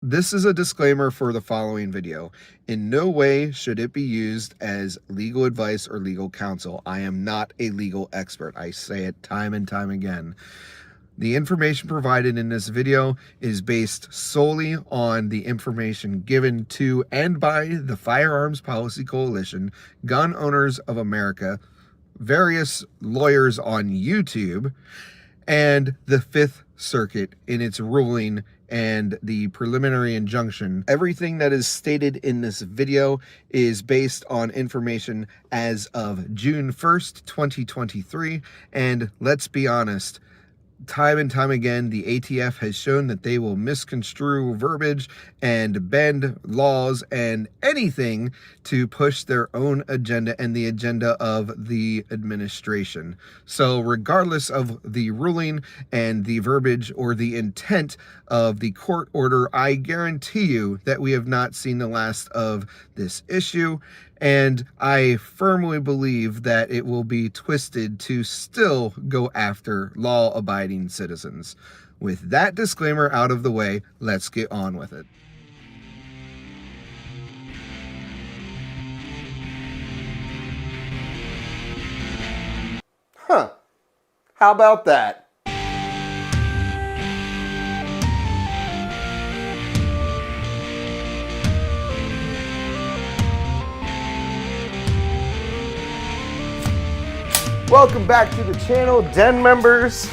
This is a disclaimer for the following video. In no way should it be used as legal advice or legal counsel. I am not a legal expert. I say it time and time again. The information provided in this video is based solely on the information given to and by the Firearms Policy Coalition, Gun Owners of America, various lawyers on YouTube, and the Fifth Circuit in its ruling and the preliminary injunction. Everything that is stated in this video is based on information as of June 1st, 2023, and let's be honest, time and time again, the ATF has shown that they will misconstrue verbiage and bend laws and anything to push their own agenda and the agenda of the administration. So regardless of the ruling and the verbiage or the intent of the court order, I guarantee you that we have not seen the last of this issue. And I firmly believe that it will be twisted to still go after law-abiding citizens. With that disclaimer out of the way, let's get on with it. Huh. How about that? Welcome back to the channel, Den members.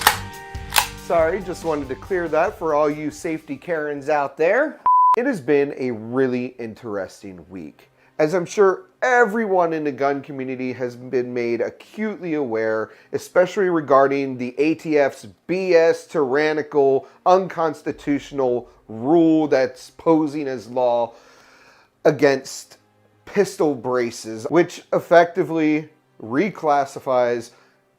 Sorry, just wanted to clear that for all you safety Karens out there. It has been a really interesting week, as I'm sure everyone in the gun community has been made acutely aware, especially regarding the ATF's BS tyrannical, unconstitutional rule that's posing as law against pistol braces, which effectively reclassifies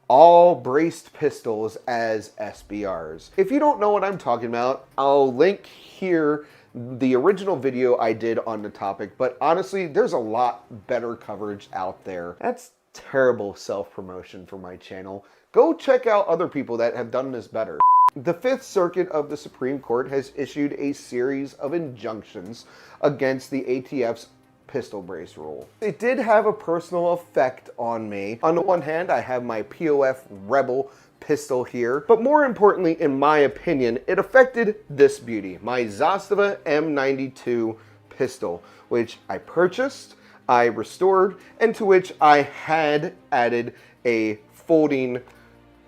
all braced pistols as SBRs. If you don't know what I'm talking about, I'll link here the original video I did on the topic, but honestly, there's a lot better coverage out there. That's terrible self-promotion for my channel. Go check out other people that have done this better. The Fifth Circuit of the Supreme Court has issued a series of injunctions against the ATF's pistol brace rule. It did have a personal effect on me. On the one hand, I have my POF Rebel pistol here, but more importantly, in my opinion, it affected this beauty, my Zastava M92 pistol, which I purchased, I restored, and to which I had added a folding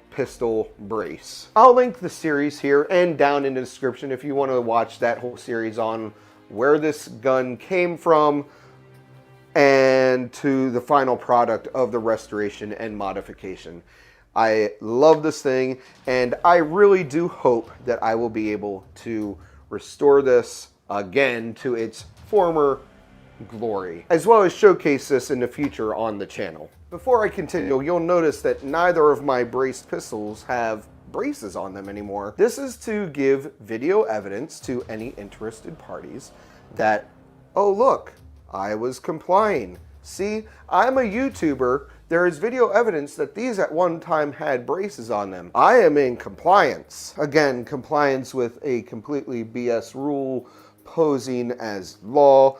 pistol brace. I'll link the series here and down in the description if you want to watch that whole series on where this gun came from and to the final product of the restoration and modification. I love this thing, and I really do hope that I will be able to restore this again to its former glory, as well as showcase this in the future on the channel. Before I continue, you'll notice that neither of my braced pistols have braces on them anymore. This is to give video evidence to any interested parties that, oh look, I was complying. See, I'm a YouTuber. There is video evidence that these at one time had braces on them. I am in compliance. Again, compliance with a completely BS rule posing as law,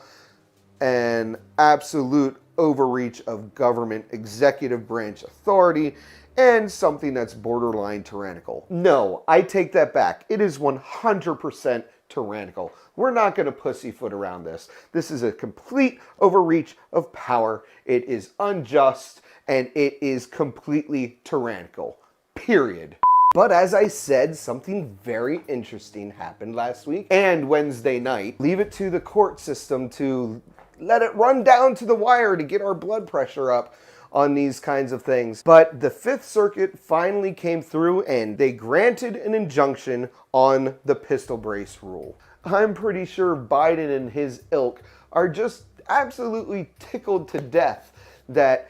an absolute overreach of government executive branch authority, and something that's borderline tyrannical. No, I take that back. It is 100% tyrannical. We're not going to pussyfoot around this. This is a complete overreach of power. It is unjust, and it is completely tyrannical. Period. But as I said, something very interesting happened last week and Wednesday night. Leave it to the court system to let it run down to the wire to get our blood pressure up on these kinds of things. But the Fifth Circuit finally came through and they granted an injunction on the pistol brace rule. I'm pretty sure Biden and his ilk are just absolutely tickled to death that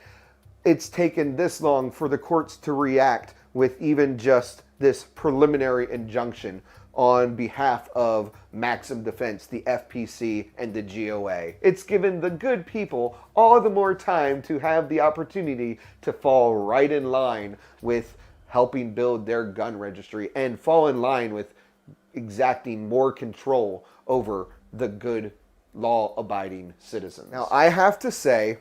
it's taken this long for the courts to react with even just this preliminary injunction on behalf of Maxim Defense, the FPC, and the GOA. It's given the good people all the more time to have the opportunity to fall right in line with helping build their gun registry and fall in line with exacting more control over the good law-abiding citizens. Now, I have to say,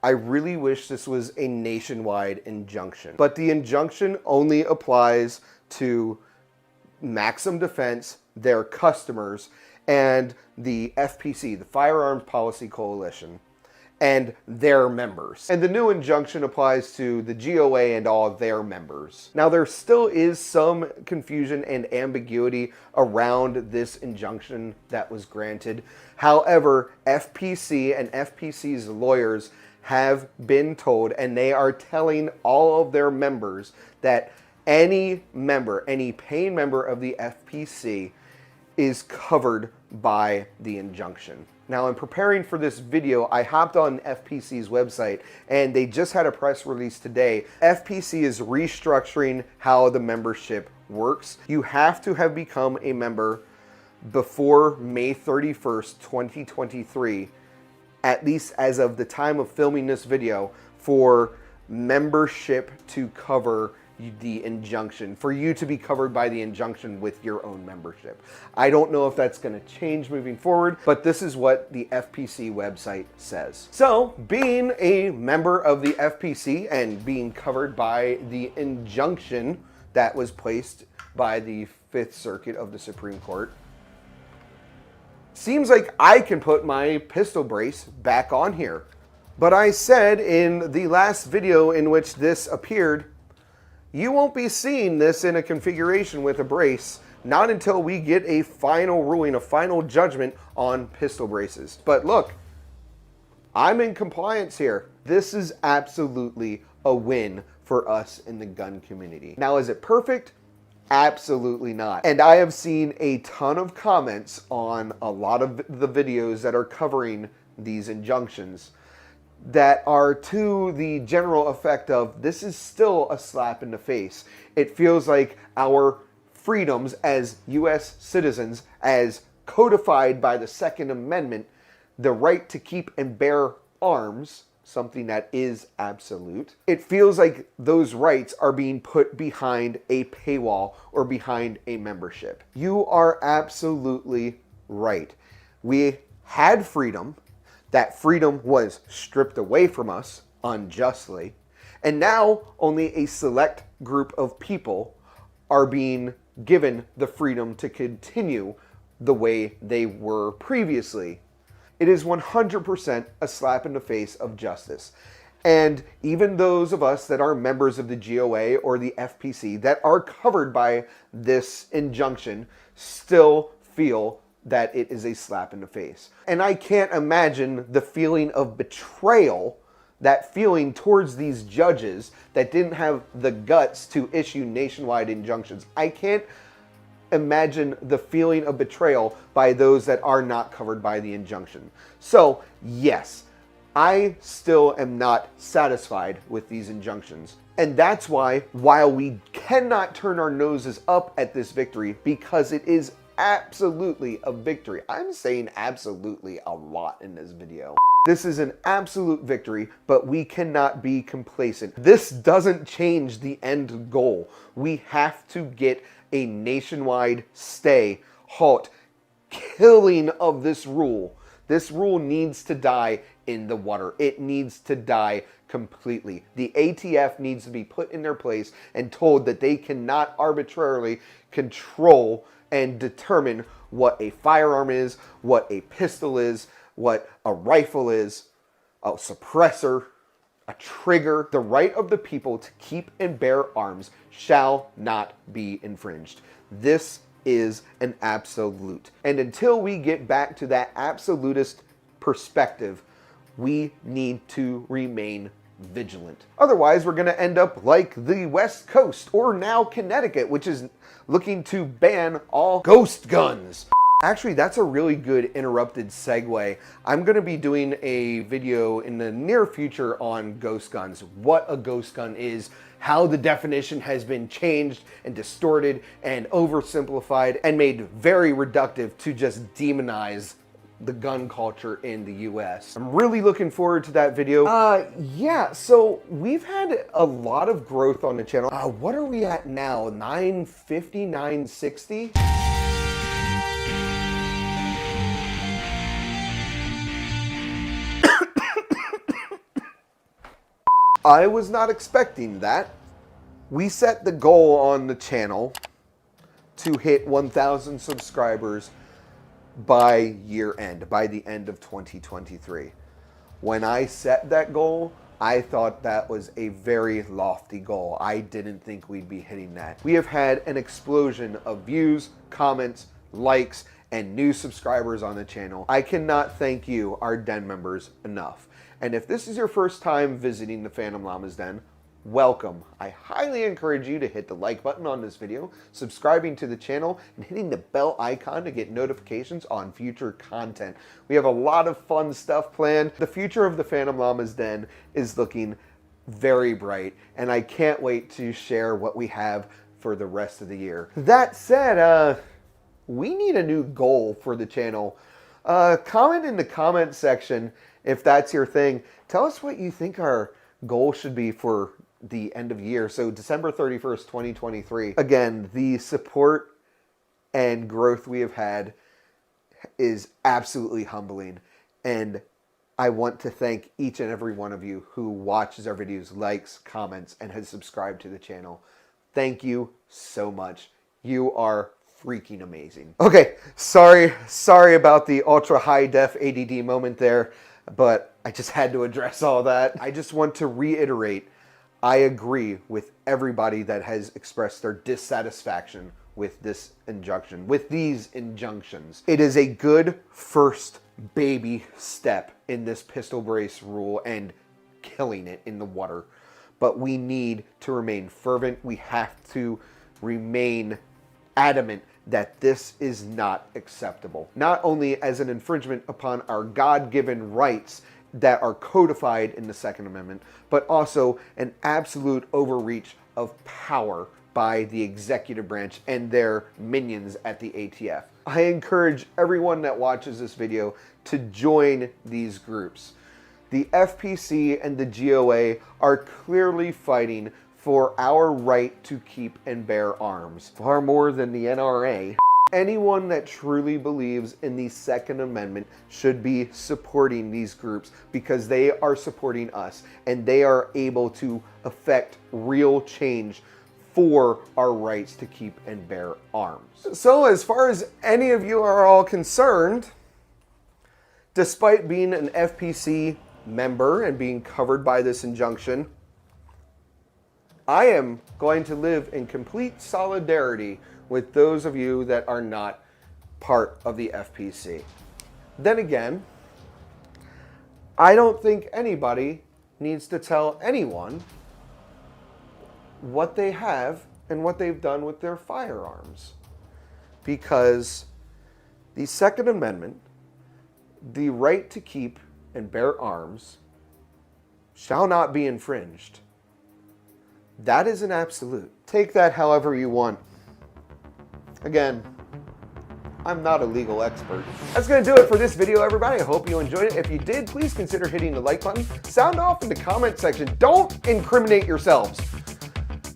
I really wish this was a nationwide injunction, but the injunction only applies to Maxim Defense, their customers, and the FPC, the Firearms Policy Coalition, and their members. And the new injunction applies to the GOA and all their members. Now, there still is some confusion and ambiguity around this injunction that was granted. However, FPC and FPC's lawyers have been told, and they are telling all of their members, that any member, any paying member of the FPC is covered by the injunction. Now, in preparing for this video, I hopped on FPC's website, and they just had a press release today. FPC is restructuring how the membership works. You have to have become a member before May 31st, 2023, at least as of the time of filming this video, for membership to cover the injunction, for you to be covered by the injunction with your own membership. I don't know if that's going to change moving forward, but this is what the FPC website says. So, being a member of the FPC and being covered by the injunction that was placed by the Fifth Circuit of the Supreme Court, seems like I can put my pistol brace back on here. But I said in the last video in which this appeared, you won't be seeing this in a configuration with a brace, not until we get a final ruling, a final judgment on pistol braces. But look, I'm in compliance here. This is absolutely a win for us in the gun community. Now, is it perfect? Absolutely not. And I have seen a ton of comments on a lot of the videos that are covering these injunctions that are to the general effect of, this is still a slap in the face. It feels like our freedoms as U.S. citizens, as codified by the Second Amendment, the right to keep and bear arms, something that is absolute, it feels like those rights are being put behind a paywall or behind a membership. You are absolutely right. We had freedom. That freedom was stripped away from us unjustly, and now only a select group of people are being given the freedom to continue the way they were previously. It is 100% a slap in the face of justice. And even those of us that are members of the GOA or the FPC that are covered by this injunction still feel that it is a slap in the face. And I can't imagine the feeling of betrayal, that feeling towards these judges that didn't have the guts to issue nationwide injunctions. I can't imagine the feeling of betrayal by those that are not covered by the injunction. So, yes, I still am not satisfied with these injunctions. And that's why, while we cannot turn our noses up at this victory, because it is absolutely a victory. I'm saying absolutely a lot in this video. This is an absolute victory, but we cannot be complacent. This doesn't change the end goal. We have to get a nationwide stay, halt, killing of this rule. This rule needs to die in the water. It needs to die completely. The ATF needs to be put in their place and told that they cannot arbitrarily control and determine what a firearm is, what a pistol is, what a rifle is, a suppressor, a trigger. The right of the people to keep and bear arms shall not be infringed. This is an absolute. And until we get back to that absolutist perspective, we need to remain vigilant. Otherwise, we're going to end up like the West Coast, or now Connecticut, which is looking to ban all ghost guns. Actually, that's a really good interrupted segue. I'm going to be doing a video in the near future on ghost guns, what a ghost gun is, how the definition has been changed and distorted and oversimplified and made very reductive to just demonize the gun culture in the US. I'm really looking forward to that video. Yeah, so we've had a lot of growth on the channel. What are we at now? 950, 960? I was not expecting that. We set the goal on the channel to hit 1,000 subscribers by year end, by the end of 2023. When I set that goal, I thought that was a very lofty goal. I didn't think we'd be hitting that. We have had an explosion of views, comments, likes, and new subscribers on the channel. I cannot thank you, our den members, enough. And if this is your first time visiting the Phantom Llama's Den, welcome. I highly encourage you to hit the like button on this video, subscribing to the channel, and hitting the bell icon to get notifications on future content. We have a lot of fun stuff planned. The future of the Phantom Llama's Den is looking very bright, and I can't wait to share what we have for the rest of the year. That said, we need a new goal for the channel. Comment in the comment section if that's your thing. Tell us what you think our goal should be for the end of year. So December 31st, 2023. Again, the support and growth we have had is absolutely humbling. And I want to thank each and every one of you who watches our videos, likes, comments, and has subscribed to the channel. Thank you so much. You are freaking amazing. Okay, sorry about the ultra high def ADD moment there, but I just had to address all that. I just want to reiterate, I agree with everybody that has expressed their dissatisfaction with this injunction, with these injunctions. It is a good first baby step in this pistol brace rule and killing it in the water. But we need to remain fervent. We have to remain adamant that this is not acceptable. Not only as an infringement upon our God-given rights that are codified in the Second Amendment, but also an absolute overreach of power by the executive branch and their minions at the ATF. I encourage everyone that watches this video to join these groups. The FPC and the GOA are clearly fighting for our right to keep and bear arms, far more than the NRA. Anyone that truly believes in the Second Amendment should be supporting these groups because they are supporting us and they are able to affect real change for our rights to keep and bear arms. So as far as any of you are all concerned, despite being an FPC member and being covered by this injunction, I am going to live in complete solidarity with those of you that are not part of the FPC. Then again, I don't think anybody needs to tell anyone what they have and what they've done with their firearms. Because the Second Amendment, the right to keep and bear arms, shall not be infringed. That is an absolute. Take that however you want. Again, I'm not a legal expert. That's going to do it for this video, everybody. I hope you enjoyed it. If you did, please consider hitting the like button. Sound off in the comment section. Don't incriminate yourselves.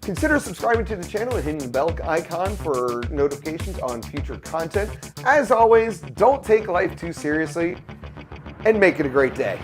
Consider subscribing to the channel and hitting the bell icon for notifications on future content. As always, don't take life too seriously and make it a great day.